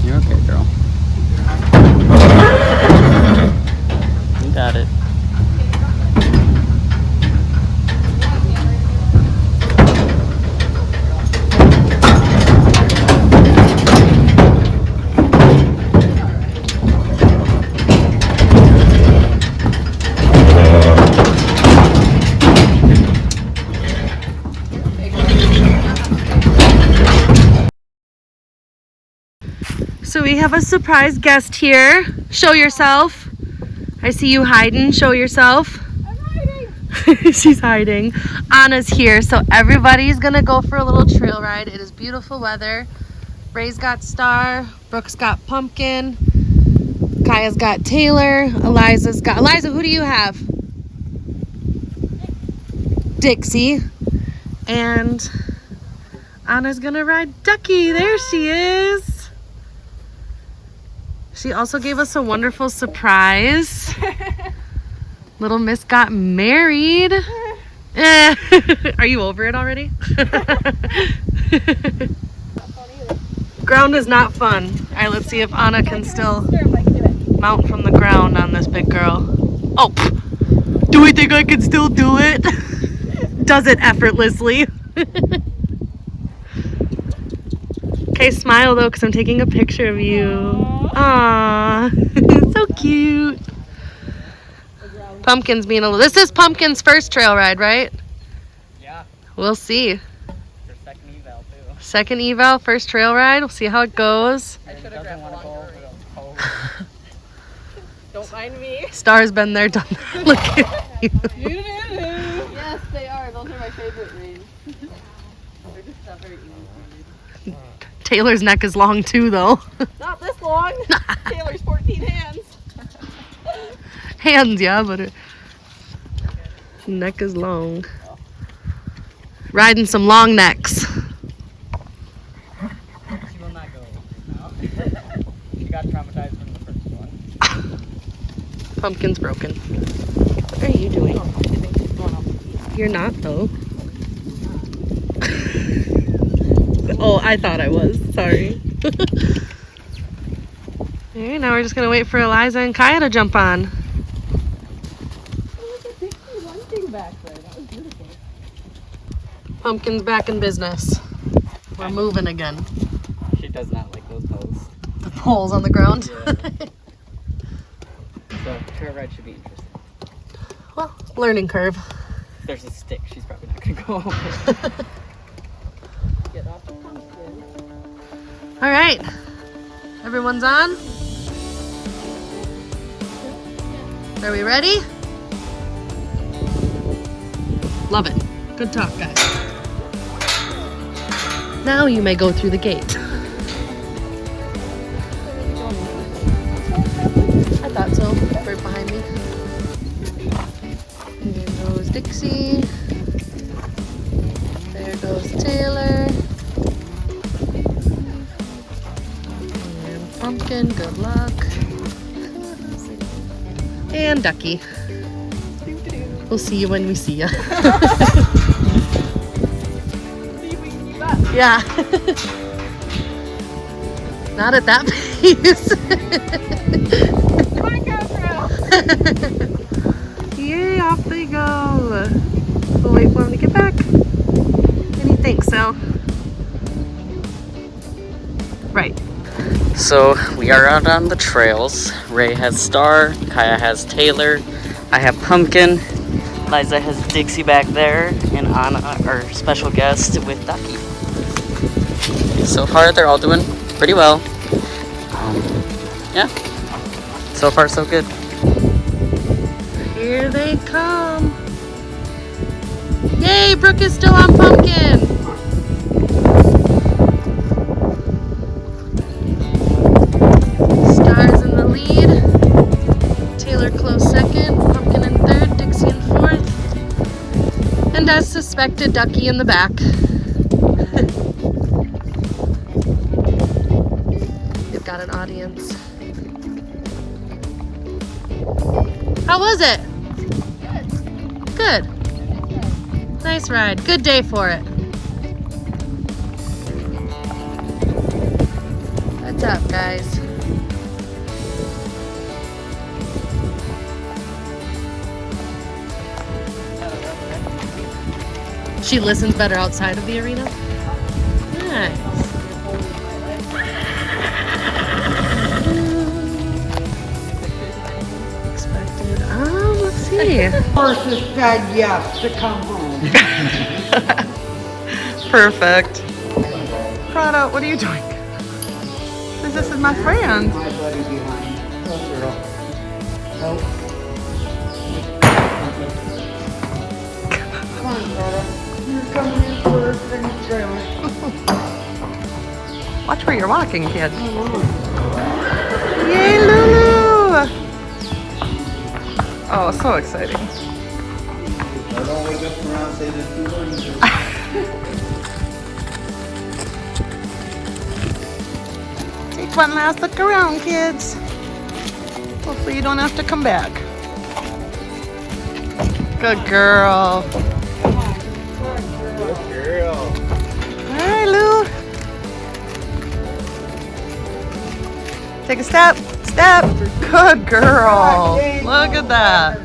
You're okay, girl. So we have a surprise guest here. Show yourself. I see you hiding. Show yourself. I'm hiding. She's hiding. Anna's here. So everybody's gonna go for a little trail ride. It is beautiful weather. Ray's got Star. Brooke's got Pumpkin. Kaya's got Taylor. Eliza, who do you have? Dixie. And Anna's gonna ride Ducky. There she is. She also gave us a wonderful surprise. Little Miss got married. Are you over it already? Ground is not fun. All right, let's see if Anna can still mount from the ground on this big girl. Oh, do we think I can still do it? Does it effortlessly. Okay, smile though, because I'm taking a picture of you. Aww, so cute. Pumpkin's being a little. This is Pumpkin's first trail ride, right? Yeah. We'll see. Her second eval too. Second eval, first trail ride. We'll see how it goes. I should have grabbed longer. Don't mind me. Star's been there, done that. Look at you. Yes, they are. Those are my favorite reins. They're just not very easy. Taylor's neck is long too, though. Not this long. Taylor's 14 hands. Hands, yeah, but her neck is long. Riding some long necks. She will not go now. She got traumatized from the first one. Pumpkin's broken. What are you doing? You're not, though. Oh, I thought I was. Sorry. Alright, now we're just gonna wait for Eliza and Kaya to jump on. Pumpkin's back in business. We're moving again. She does not like those poles. The poles on the ground. Yeah. So, trail ride should be interesting. Well, learning curve. If there's a stick, she's probably not gonna go over. Get off the pumpkin. All right, everyone's on. Are we ready? Love it. Good talk, guys. Now you may go through the gate. I thought so. Right behind me. There goes Dixie. There goes Taylor. And Pumpkin, good luck. And Ducky. We'll see you when we see you. Yeah. Not at that pace. Yay, off they go. We'll wait for him to get back. And he thinks so. Right. So we are out on the trails. Ray has Star, Kaya has Taylor, I have Pumpkin, Liza has Dixie back there, and Anna, our special guest, with Ducky. So far they're all doing pretty well. Yeah, so far so good. Here they come. Yay, Brooke is still on Pumpkin. Star's in the lead. Taylor close second. Pumpkin in third. Dixie in fourth. And as suspected, Ducky in the back. They've got an audience. How was it? Good. Nice ride. Good day for it. What's up, guys? She listens better outside of the arena? Nice. Expected. Let's see. Horses said yes to come home. Perfect. Prada, what are you doing? this is my friend. My buddy behind. Oh, girl. Oh. Come on, Carla. You're coming in first in the trailer. Watch where you're walking, kid. Yay, Lulu! Oh, so exciting. I don't wake up around and say this too early. Take one last look around, kids. Hopefully you don't have to come back. Good girl. Good girl. All right, Lou. Take a step. Step. Good girl. Look at that.